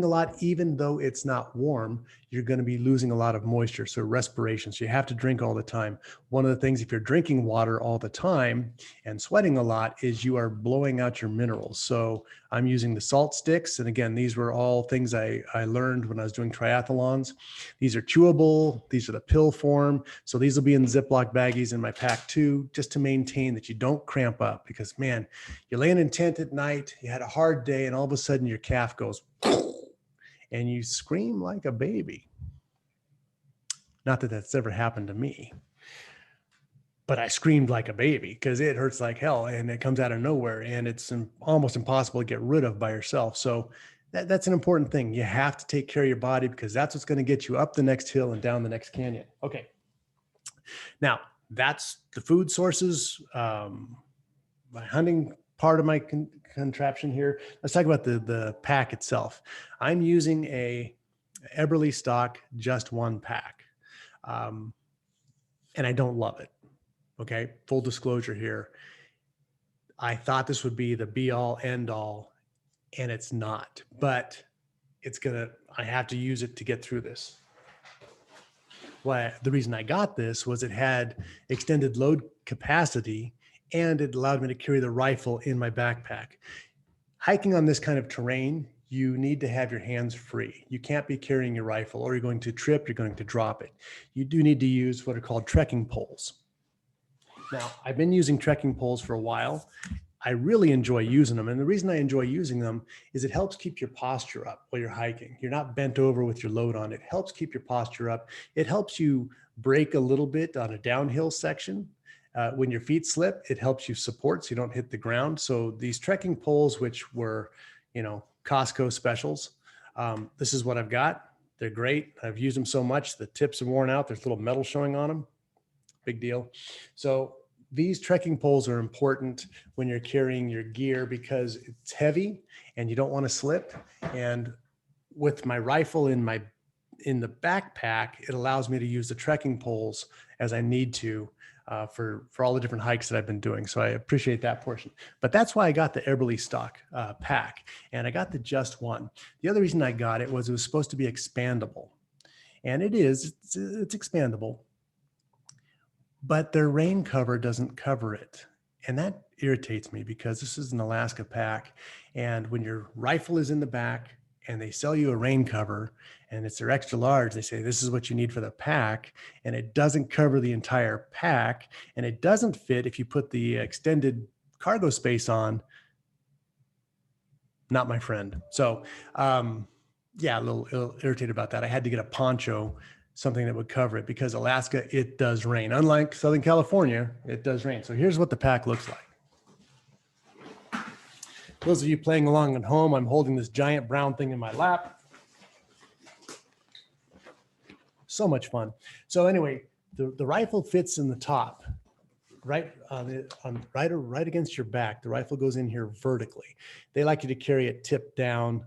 lot, even though it's not warm. You're going to be losing a lot of moisture. So respiration. So you have to drink all the time. One of the things, if you're drinking water all the time and sweating a lot, is you are blowing out your minerals. So I'm using the salt sticks. And again, these were all things I learned when I was doing triathlons. These are chewable. These are the pill form. So these will be in Ziploc baggies in my pack too, just to maintain that you don't cramp up, because man, you're laying in tent at night, you had a hard day, and all of a sudden your calf goes and you scream like a baby. Not that that's ever happened to me, but I screamed like a baby because it hurts like hell and it comes out of nowhere, and it's almost impossible to get rid of by yourself. So that's an important thing. You have to take care of your body, because that's what's going to get you up the next hill and down the next canyon. Okay. Now that's the food sources, my hunting part of my contraption here. Let's talk about the pack itself. I'm using a Eberly stock, just one pack. And I don't love it. Okay. Full disclosure here. I thought this would be the be all end all, and it's not, but I have to use it to get through this. The reason I got this was it had extended load capacity, and it allowed me to carry the rifle in my backpack. Hiking on this kind of terrain, you need to have your hands free. You can't be carrying your rifle, or you're going to trip, you're going to drop it. You do need to use what are called trekking poles. Now, I've been using trekking poles for a while, I really enjoy using them. And the reason I enjoy using them is it helps keep your posture up while you're hiking. You're not bent over with your load on. It helps keep your posture up. It helps you brake a little bit on a downhill section. When your feet slip, it helps you support so you don't hit the ground. So these trekking poles, which were, Costco specials, this is what I've got. They're great. I've used them so much. The tips are worn out. There's little metal showing on them. Big deal. So these trekking poles are important when you're carrying your gear because it's heavy and you don't want to slip. And with my rifle in the backpack, it allows me to use the trekking poles as I need to for all the different hikes that I've been doing. So I appreciate that portion. But that's why I got the Eberly stock pack, and I got the Just One. The other reason I got it was supposed to be expandable, and it is. It's expandable, but their rain cover doesn't cover it. And that irritates me because this is an Alaska pack. And when your rifle is in the back and they sell you a rain cover and it's their extra large, they say, this is what you need for the pack. And it doesn't cover the entire pack. And it doesn't fit if you put the extended cargo space on. Not my friend. So yeah, a little irritated about that. I had to get a poncho, something that would cover it, because Alaska, it does rain. Unlike Southern California, it does rain. So here's what the pack looks like. Those of you playing along at home, I'm holding this giant brown thing in my lap. So much fun. So anyway, the rifle fits in the top, right against your back. The rifle goes in here vertically. They like you to carry it tipped down.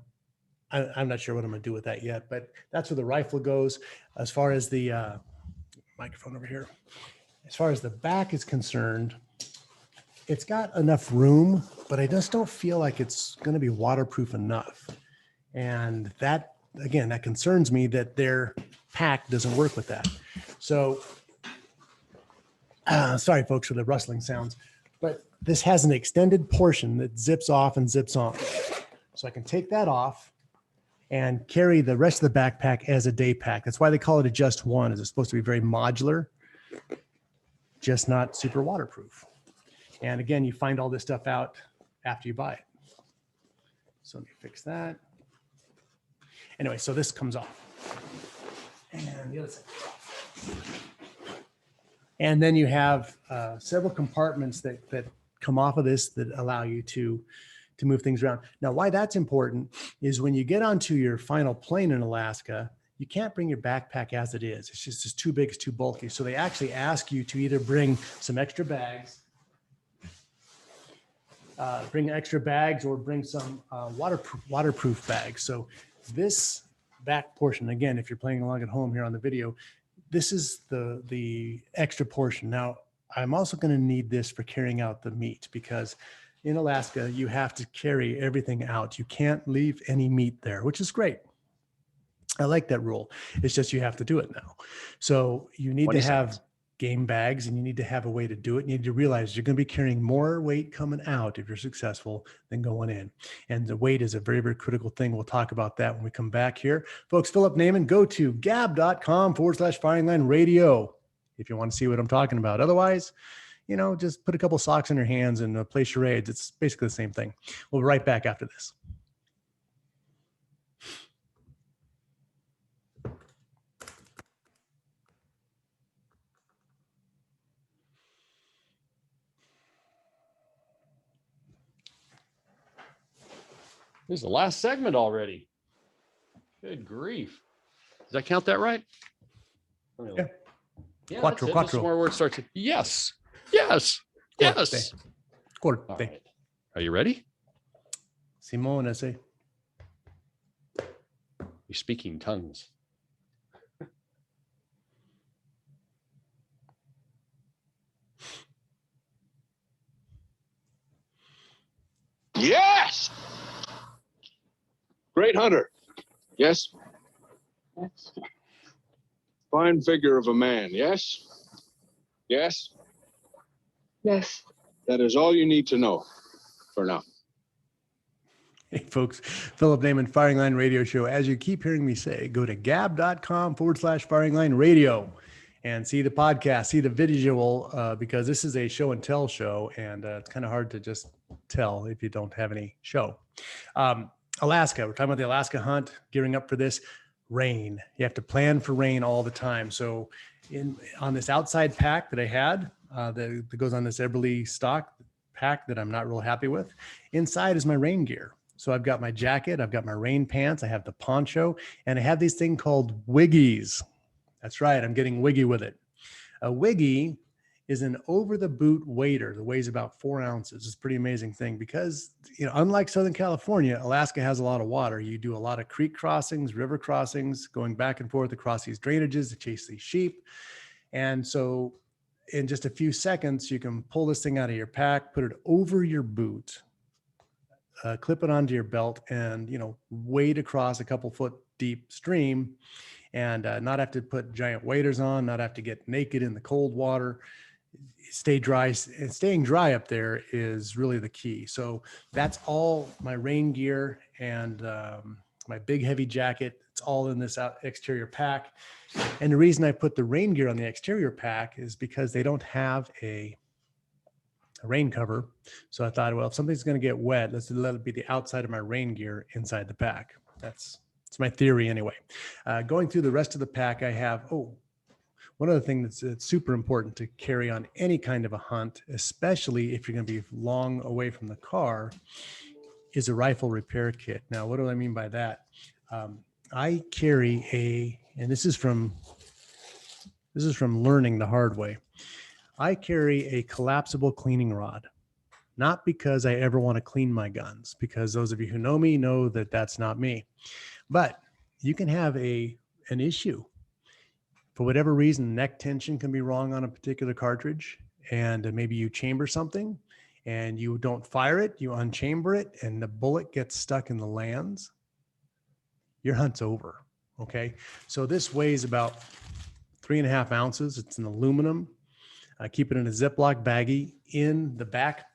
I'm not sure what I'm going to do with that yet, but that's where the rifle goes. As far as the microphone over here, as far as the back is concerned, it's got enough room, but I just don't feel like it's going to be waterproof enough. And that, again, that concerns me that their pack doesn't work with that. So sorry, folks, for the rustling sounds, but this has an extended portion that zips off and zips on. So I can take that off and carry the rest of the backpack as a day pack. That's why they call it a Just One, is it's supposed to be very modular, just not super waterproof. And again, you find all this stuff out after you buy it. So let me fix that. Anyway, so this comes off. And the other side comes off. And then you have several compartments that come off of this that allow you to move things around. Now, why that's important is when you get onto your final plane in Alaska, you can't bring your backpack as it is. It's too big, it's too bulky. So they actually ask you to either bring some extra bags, or bring some waterproof bags. So this back portion, again, if you're playing along at home here on the video, this is the extra portion. Now, I'm also going to need this for carrying out the meat, because in Alaska, you have to carry everything out. You can't leave any meat there, which is great. I like that rule. It's just you have to do it now. So you need to have game bags, and you need to have a way to do it. You need to realize you're going to be carrying more weight coming out if you're successful than going in. And the weight is a very, very critical thing. We'll talk about that when we come back here. Folks, Philip Naiman, go to gab.com/Firing Line Radio if you want to see what I'm talking about. Otherwise, just put a couple socks in your hands and play charades. It's basically the same thing. We'll be right back after this. This is the last segment already. Good grief. Did I count that right? Yeah. Yeah, Quattro. This is where word starts. Yes. Yes. Yes. All right. Are you ready? Simone, I say. You're speaking tongues. Yes! Great hunter. Yes? Fine figure of a man, yes? Yes? Yes. That is all you need to know for now. Hey, folks, Philip Naiman, Firing Line Radio Show. As you keep hearing me say, go to gab.com/Firing Line Radio and see the podcast, see the visual, because this is a show and tell show, and it's kind of hard to just tell if you don't have any show. Alaska, we're talking about the Alaska hunt, gearing up for this. Rain. You have to plan for rain all the time. So on this outside pack that I had, that goes on this Eberly stock pack that I'm not real happy with, inside is my rain gear. So I've got my jacket, I've got my rain pants, I have the poncho, and I have these thing called wiggies. That's right, I'm getting wiggy with it. A wiggy is an over the boot wader that weighs about 4 ounces. It's a pretty amazing thing because, unlike Southern California, Alaska has a lot of water. You do a lot of creek crossings, river crossings, going back and forth across these drainages to chase these sheep. And so in just a few seconds, you can pull this thing out of your pack, put it over your boot, clip it onto your belt, and, wade across a couple foot deep stream and not have to put giant waders on, not have to get naked in the cold water. Stay dry, and staying dry up there is really the key. So that's all my rain gear and my big heavy jacket. It's all in this exterior pack. And the reason I put the rain gear on the exterior pack is because they don't have a rain cover. So I thought, well, if something's going to get wet, let's let it be the outside of my rain gear inside the pack. It's my theory anyway. Going through the rest of the pack, I have, one other thing that's super important to carry on any kind of a hunt, especially if you're going to be long away from the car, is a rifle repair kit. Now, what do I mean by that? I carry and this is from learning the hard way. I carry a collapsible cleaning rod, not because I ever want to clean my guns, because those of you who know me know that that's not me. But you can have an issue. For whatever reason, neck tension can be wrong on a particular cartridge, and maybe you chamber something and you don't fire it, you unchamber it, and the bullet gets stuck in the lands. Your hunt's over. Okay. So this weighs about 3.5 ounces. It's an aluminum. I keep it in a Ziploc baggie in the back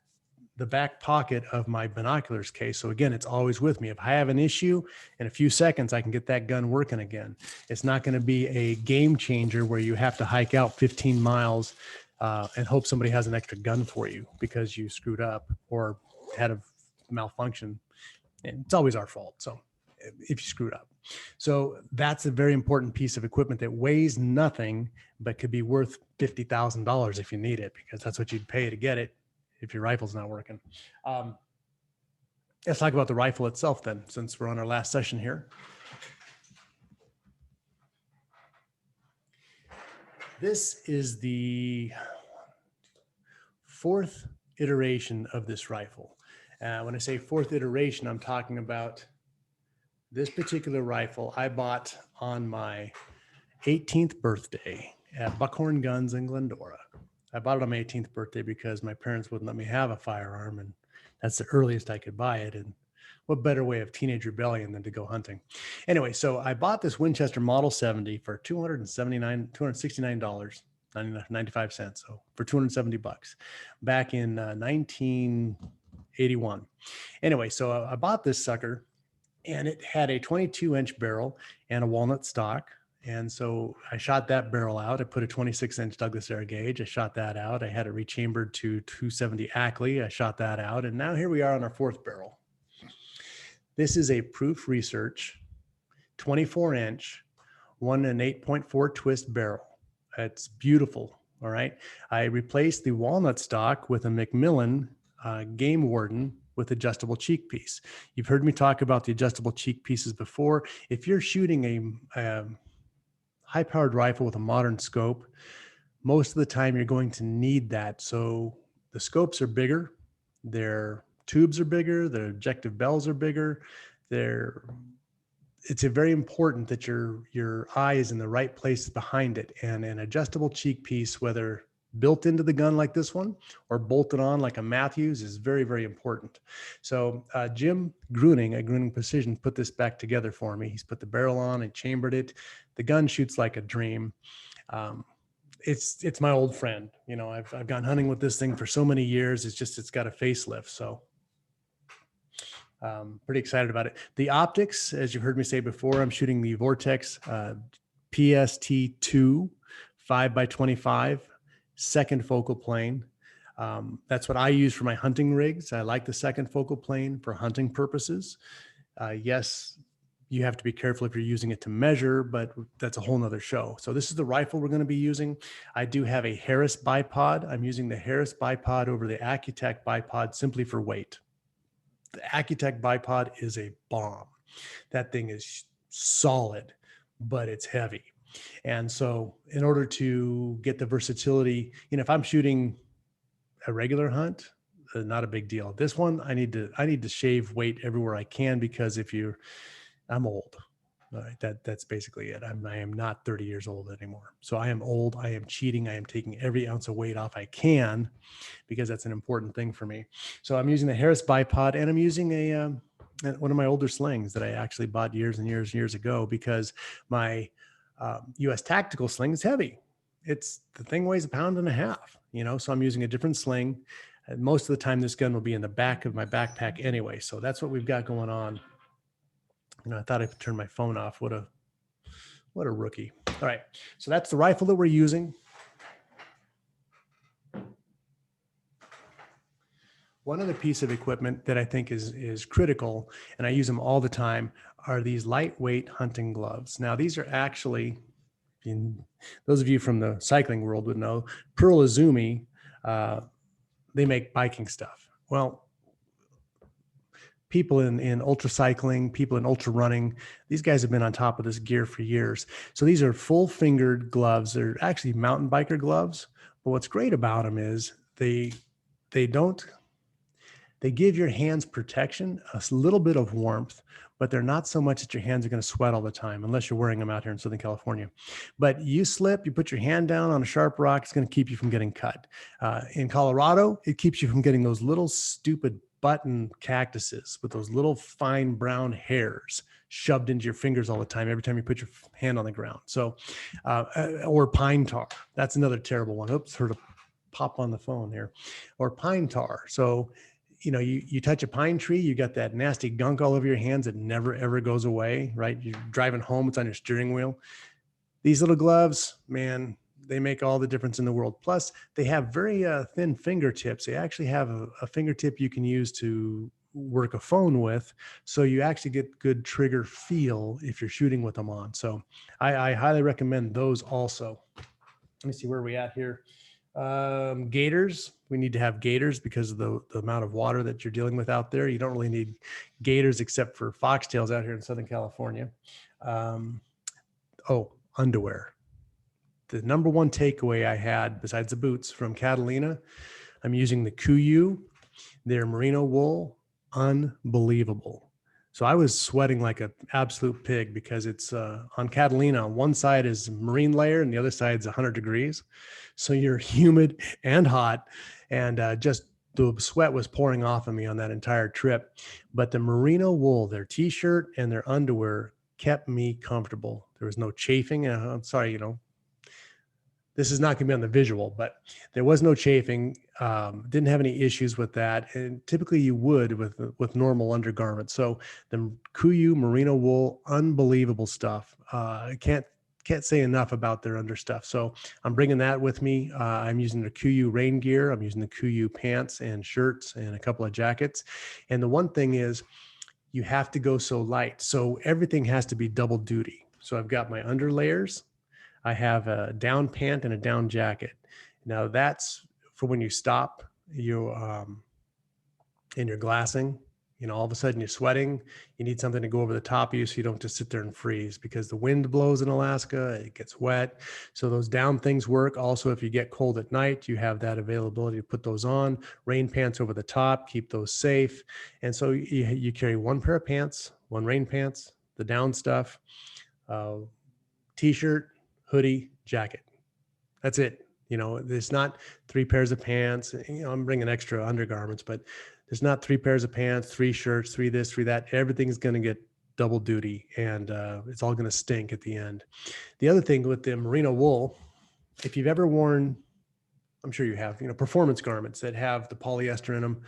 pocket of my binoculars case. So again, it's always with me. If I have an issue, in a few seconds, I can get that gun working again. It's not going to be a game changer where you have to hike out 15 miles and hope somebody has an extra gun for you because you screwed up or had a malfunction. And it's always our fault. So if you screwed up. So that's a very important piece of equipment that weighs nothing, but could be worth $50,000 if you need it, because that's what you'd pay to get it if your rifle's not working. Let's talk about the rifle itself then, since we're on our last session here. This is the 4th iteration of this rifle. When I say 4th iteration, I'm talking about this particular rifle I bought on my 18th birthday at Buckhorn Guns in Glendora. I bought it on my 18th birthday because my parents wouldn't let me have a firearm, and that's the earliest I could buy it. And what better way of teenage rebellion than to go hunting? Anyway, so I bought this Winchester Model 70 for $269.95. So for $270 back in 1981. Anyway, so I bought this sucker, and it had a 22-inch barrel and a walnut stock. And so I shot that barrel out. I put a 26-inch Douglas air gauge. I shot that out. I had it rechambered to 270 Ackley. I shot that out. And now here we are on our 4th barrel. This is a Proof Research 24-inch 1 8.4 twist barrel. It's beautiful. All right. I replaced the walnut stock with a Macmillan Game Warden with adjustable cheek piece. You've heard me talk about the adjustable cheek pieces before. If you're shooting a high-powered rifle with a modern scope, most of the time you're going to need that. So the scopes are bigger, their tubes are bigger, their objective bells are bigger. It's very important that your eye is in the right place behind it. And an adjustable cheek piece, whether built into the gun like this one or bolted on like a Matthews, is very, very important. So Jim Gruning at Gruning Precision put this back together for me. He's put the barrel on and chambered it. The gun shoots like a dream. It's my old friend. I've gone hunting with this thing for so many years. It's got a facelift. So pretty excited about it. The optics, as you've heard me say before, I'm shooting the Vortex PST2 5x25 second focal plane. That's what I use for my hunting rigs. I like the second focal plane for hunting purposes. Yes, you have to be careful if you're using it to measure, but that's a whole nother show. So this is the rifle we're going to be using. I do have a Harris bipod. I'm using the Harris bipod over the Accutech bipod simply for weight. The Accutech bipod is a bomb. That thing is solid, but it's heavy. And so in order to get the versatility, if I'm shooting a regular hunt, not a big deal. This one, I need to shave weight everywhere I can, because I'm old. All right, that's basically it. I am not 30 years old anymore. So I am old. I am cheating. I am taking every ounce of weight off I can, because that's an important thing for me. So I'm using the Harris bipod, and I'm using one of my older slings that I actually bought years and years ago, because my US tactical sling is heavy. The thing weighs 1.5 pounds, so I'm using a different sling. Most of the time this gun will be in the back of my backpack anyway. So that's what we've got going on. I thought I could turn my phone off. What a rookie. All right. So that's the rifle that we're using. One other piece of equipment that I think is critical, and I use them all the time, are these lightweight hunting gloves. Now, these are actually, those of you from the cycling world would know, Pearl Izumi, they make biking stuff. Well, people in ultra cycling, people in ultra running, these guys have been on top of this gear for years. So these are full fingered gloves. They're actually mountain biker gloves. But what's great about them is they give your hands protection, a little bit of warmth, but they're not so much that your hands are going to sweat all the time, unless you're wearing them out here in Southern California. But you slip, you put your hand down on a sharp rock, it's going to keep you from getting cut. In Colorado, it keeps you from getting those little stupid button cactuses with those little fine brown hairs shoved into your fingers all the time, every time you put your hand on the ground. So, or pine tar. That's another terrible one. Oops, heard a pop on the phone here. Or pine tar. So, you touch a pine tree, you got that nasty gunk all over your hands that never, ever goes away, right? You're driving home, it's on your steering wheel. These little gloves, man, they make all the difference in the world. Plus, they have very thin fingertips. They actually have a fingertip you can use to work a phone with. So you actually get good trigger feel if you're shooting with them on. So I highly recommend those also. Let me see where we at here. Gators. We need to have gators because of the amount of water that you're dealing with out there. You don't really need gators except for foxtails out here in Southern California. Underwear. The number one takeaway I had, besides the boots, from Catalina, I'm using the Kuiu. Their merino wool, unbelievable. So I was sweating like an absolute pig because it's on Catalina. On one side is marine layer and the other side is 100 degrees. So you're humid and hot, and just the sweat was pouring off of me on that entire trip. But the merino wool, their t-shirt and their underwear, kept me comfortable. There was no chafing. I'm sorry, this is not going to be on the visual, but there was no chafing. Didn't have any issues with that. And typically you would with normal undergarments. So the Kuiu merino wool, unbelievable stuff. I can't say enough about their under stuff. So I'm bringing that with me. I'm using the Kuiu rain gear. I'm using the Kuiu pants and shirts and a couple of jackets. And the one thing is you have to go so light. So everything has to be double duty. So I've got my under layers. I have a down pant and a down jacket. Now that's for when you stop you in your glassing, all of a sudden you're sweating, you need something to go over the top of you so you don't just sit there and freeze, because the wind blows in Alaska, it gets wet. So those down things work. Also, if you get cold at night, you have that availability to put those on. Rain pants over the top, keep those safe. And so you carry one pair of pants, one rain pants, the down stuff, t-shirt, hoodie, jacket. That's it. There's not 3 pairs of pants. I'm bringing extra undergarments, but there's not 3 pairs of pants, 3 shirts, 3 this, 3 that. Everything's going to get double duty, and it's all going to stink at the end. The other thing with the merino wool, if you've ever worn, I'm sure you have, performance garments that have the polyester in them,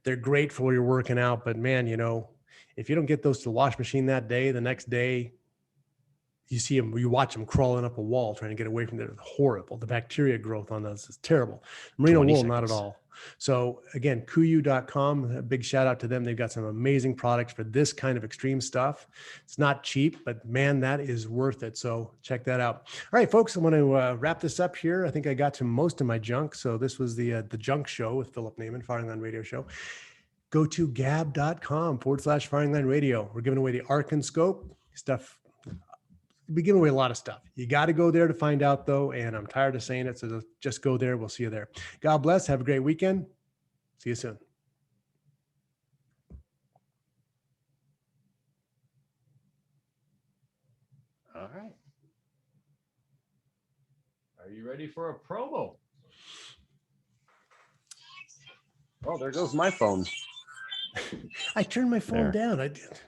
they're great for when you're working out. But man, if you don't get those to the wash machine that day, the next day, you see them, you watch them crawling up a wall trying to get away from it. It's horrible. The bacteria growth on those is terrible. Merino 20 wool, not at seconds. all. So again, kuyu.com, a big shout out to them. They've got some amazing products for this kind of extreme stuff. It's not cheap, but man, that is worth it. So check that out. All right, folks, I'm going to wrap this up here. I think I got to most of my junk. So this was the junk show with Philip Naiman, Firing Line Radio Show. Go to gab.com/Firing Line Radio. We're giving away the Arkin Scope stuff. We're giving away a lot of stuff. You got to go there to find out, though. And I'm tired of saying it. So just go there. We'll see you there. God bless. Have a great weekend. See you soon. All right. Are you ready for a promo? Oh, there goes my phone. I turned my phone down. I did.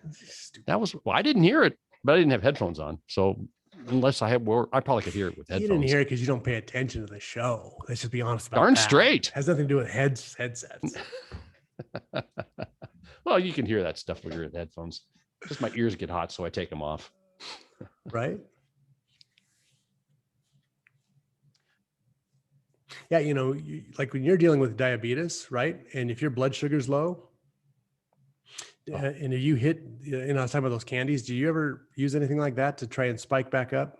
That was, well, I didn't hear it, but I didn't have headphones on. So unless I had, I probably could hear it with You headphones. didn't hear it because you don't pay attention to the show. Let's just be honest about Darn that. straight. Has nothing to do with headsets. Well, you can hear that stuff when you're in headphones. Just my ears get hot, so I take them off. Right? Yeah, you know, like when you're dealing with diabetes, right? And if your blood sugar's low, and if you hit, you know, I was talking about those candies. Do you ever use anything like that to try and spike back up?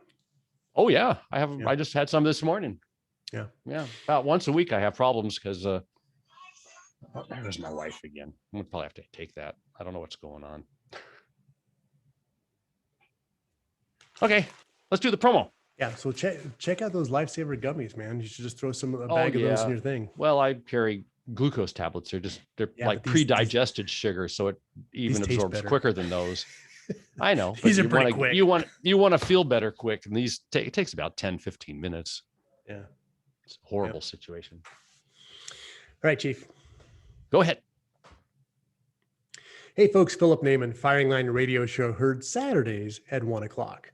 Oh yeah, I have. Yeah. I just had some this morning. Yeah. About once a week I have problems because oh, there's my wife again. I'm gonna probably have to take that. I don't know what's going on. Okay, let's do the promo. Yeah. So check out those Lifesaver Gummies, man. You should just throw a bag of those in yeah. your thing. Well, I carry glucose tablets. They're Yeah, like but these- pre-digested sugar, so it even taste absorbs better. quicker than those. I know. But These are you pretty wanna- quick. You want to feel better quick, and these it takes about 10-15 minutes. Yeah. It's a horrible situation. All right, Chief. Go ahead. Hey, folks, Philip Naiman, Firing Line Radio Show, heard Saturdays at 1 o'clock.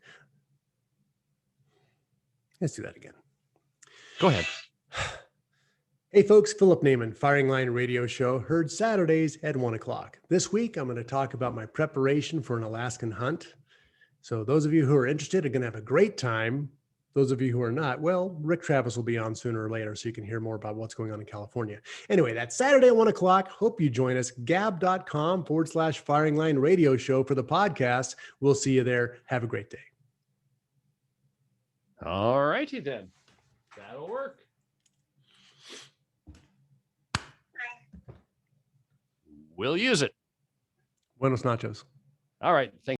Let's do that again. Go ahead. Hey, folks, Philip Naiman, Firing Line Radio Show, heard Saturdays at 1 o'clock. This week, I'm going to talk about my preparation for an Alaskan hunt. So those of you who are interested are going to have a great time. Those of you who are not, well, Rick Travis will be on sooner or later so you can hear more about what's going on in California. Anyway, that's Saturday at 1 o'clock. Hope you join us. Gab.com/Firing Line Radio Show for the podcast. We'll see you there. Have a great day. All righty then. That'll work. We'll use it. Buenos nachos. All right. Thank